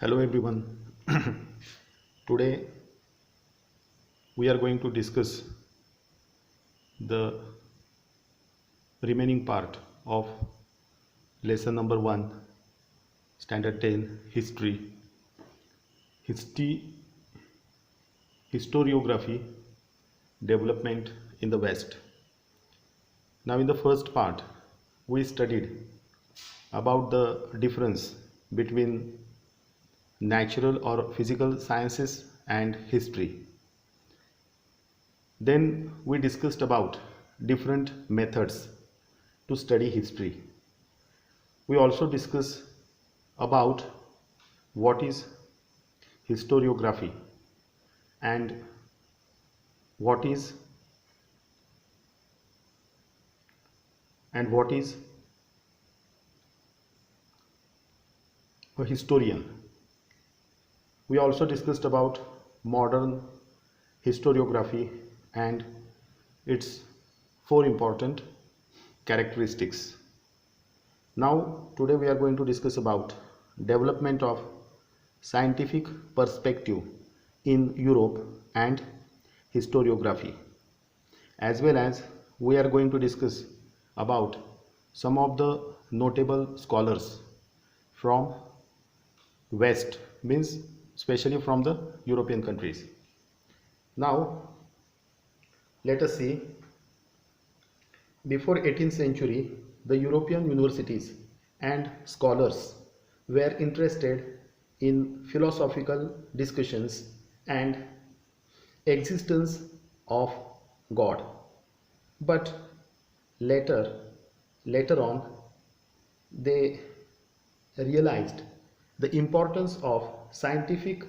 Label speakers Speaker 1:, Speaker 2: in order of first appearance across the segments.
Speaker 1: Hello everyone. Today we are going to discuss the remaining part of lesson number 1, standard 10, history, historiography, development in the West. Now in the first part we studied about the difference between natural or physical sciences and history. Then we discussed about different methods to study history. We also discussed about what is historiography and what is a historian. We also discussed about modern historiography and its 4 important characteristics. Now today we are going to discuss about development of scientific perspective in Europe and historiography, as well as we are going to discuss about some of the notable scholars from West, means especially from the European countries. Now let us see, before 18th century the European universities and scholars were interested in philosophical discussions and existence of God, but later on they realized the importance of scientific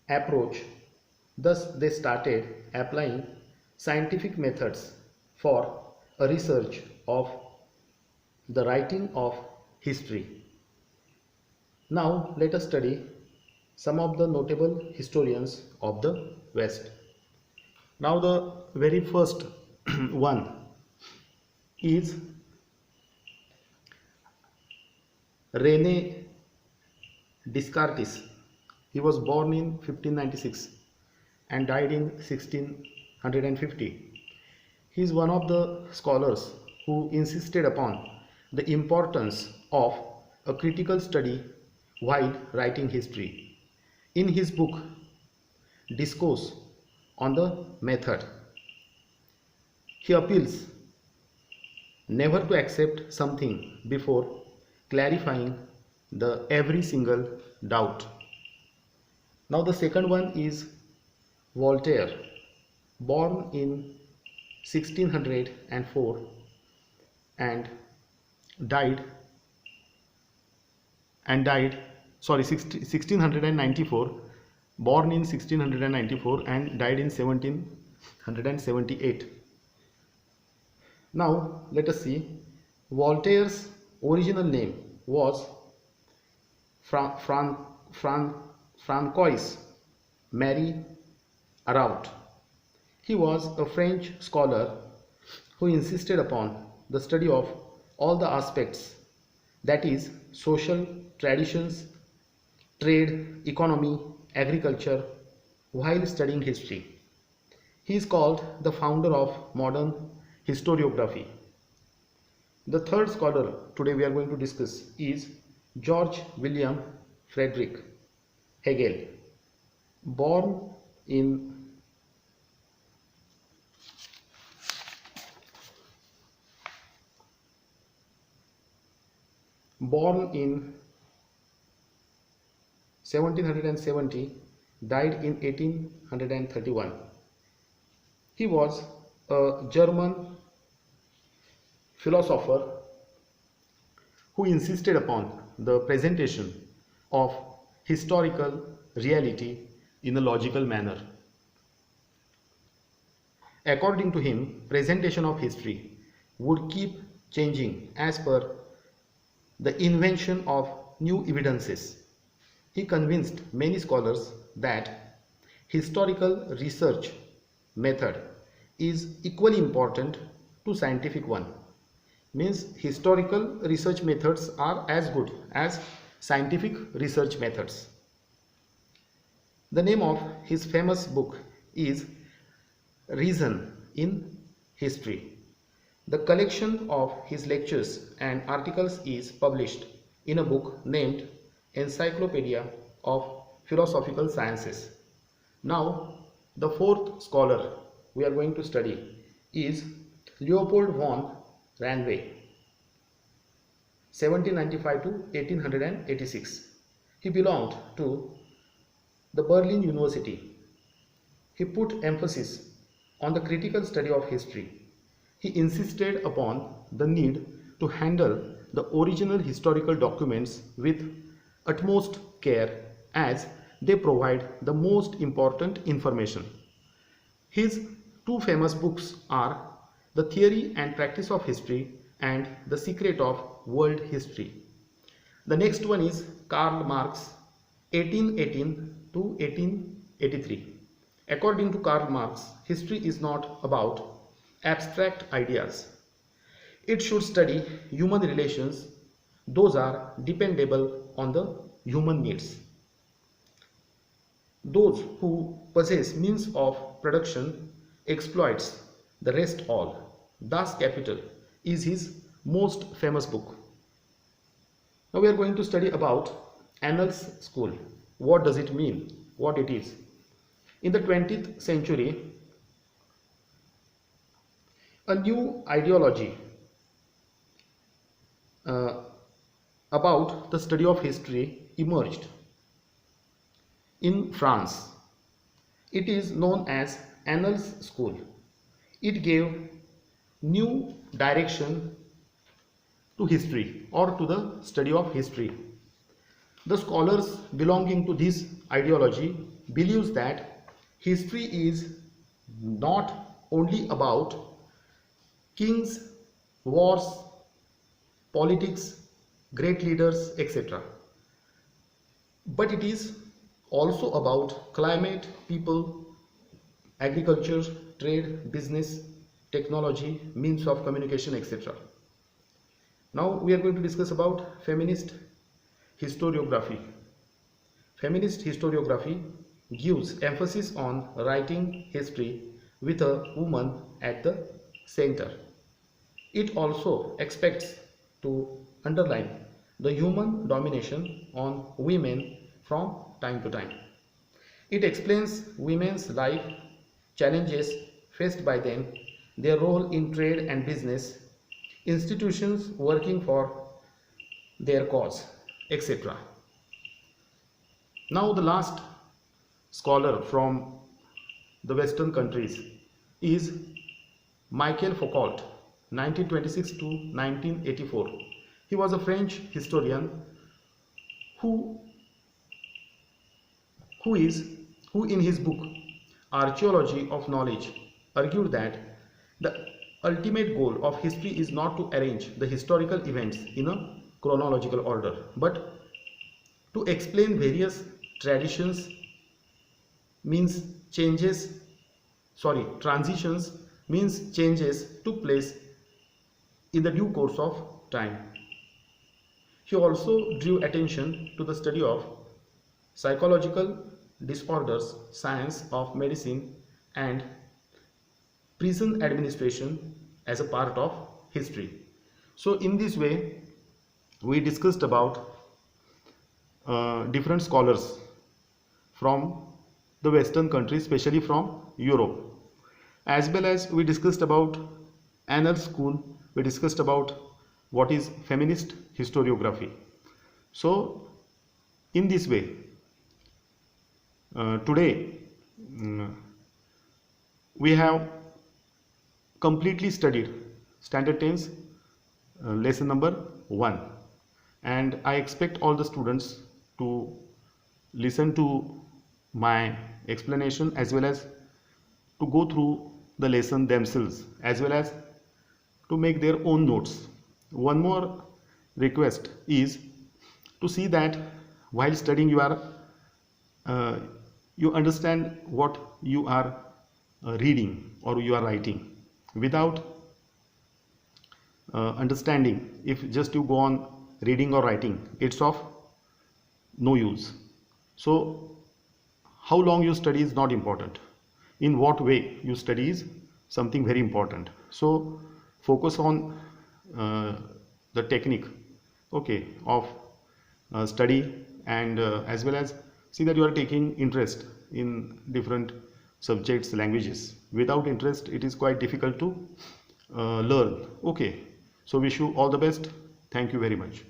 Speaker 1: approach. Thus they started applying scientific methods for a research of the writing of history. Now let us study some of the notable historians of the West. Now the very first one is René Descartes. He was born in 1596 and died in 1650. He is one of the scholars who insisted upon the importance of a critical study while writing history. In his book Discourse on the Method, he appeals never to accept something before clarifying the every single doubt. Now the second one is Voltaire, born in 1604 and died 1694, born in 1694 and died in 1778. Now let us see, Voltaire's original name was Francois Marie Araut. He was a French scholar who insisted upon the study of all the aspects, that is, social, traditions, trade, economy, agriculture, while studying history. He is called the founder of modern historiography. The third scholar today we are going to discuss is George William Frederick Hegel, born in 1770, died in 1831. He was a German philosopher who insisted upon the presentation of historical reality in a logical manner. According to him, presentation of history would keep changing as per the invention of new evidences. He convinced many scholars that historical research method is equally important to scientific one. Means historical research methods are as good as scientific research methods. The name of his famous book is Reason in History. The collection of his lectures and articles is published in a book named Encyclopedia of Philosophical Sciences. Now, the fourth scholar we are going to study is Leopold von Ranke, 1795 to 1886. He belonged to the Berlin University. He put emphasis on the critical study of history. He insisted upon the need to handle the original historical documents with utmost care as they provide the most important information. His two famous books are The Theory and Practice of History and The Secret of World History. The next one is Karl Marx, 1818 to 1883. According to Karl Marx, history is not about abstract ideas. It should study human relations. Those are dependable on the human needs. Those who possess means of production exploits the rest all. Das Kapital is his most famous book. Now we are going to study about Annals School. What does it mean? What it is? In the 20th century, a new ideology about the study of history emerged in France. It is known as Annals School. It gave new direction to history or to the study of history. The scholars belonging to this ideology believes that history is not only about kings, wars, politics, great leaders, etc. but it is also about climate, people, agriculture, trade, business, technology, means of communication, etc. Now we are going to discuss about feminist historiography. Feminist historiography gives emphasis on writing history with a woman at the center. It also expects to underline the human domination on women from time to time. It explains women's life, challenges faced by them, their role in trade and business, institutions working for their cause, etc. Now the last scholar from the Western countries is Michel Foucault, 1926 to 1984. He was a French historian who in his book Archaeology of Knowledge argued that the ultimate goal of history is not to arrange the historical events in a chronological order, but to explain various transitions means changes took place in the due course of time. He also drew attention to the study of psychological disorders, science of medicine, and prison administration as a part of history. So in this way we discussed about different scholars from the Western countries, especially from Europe, as well as we discussed about Annals School. We discussed about what is feminist historiography. So in this way today we have completely studied standard 10's lesson number 1, and I expect all the students to listen to my explanation as well as to go through the lesson themselves as well as to make their own notes. One more request is to see that while studying you understand what you are reading or you are writing. Without understanding, if just you go on reading or writing, it's of no use. So how long you study is not important. In what way you study is something very important. So focus on uh, the technique, okay, of study, and as well as see that you are taking interest in different subjects, languages. Without interest it is quite difficult to learn. Okay, so wish you all the best. Thank you very much.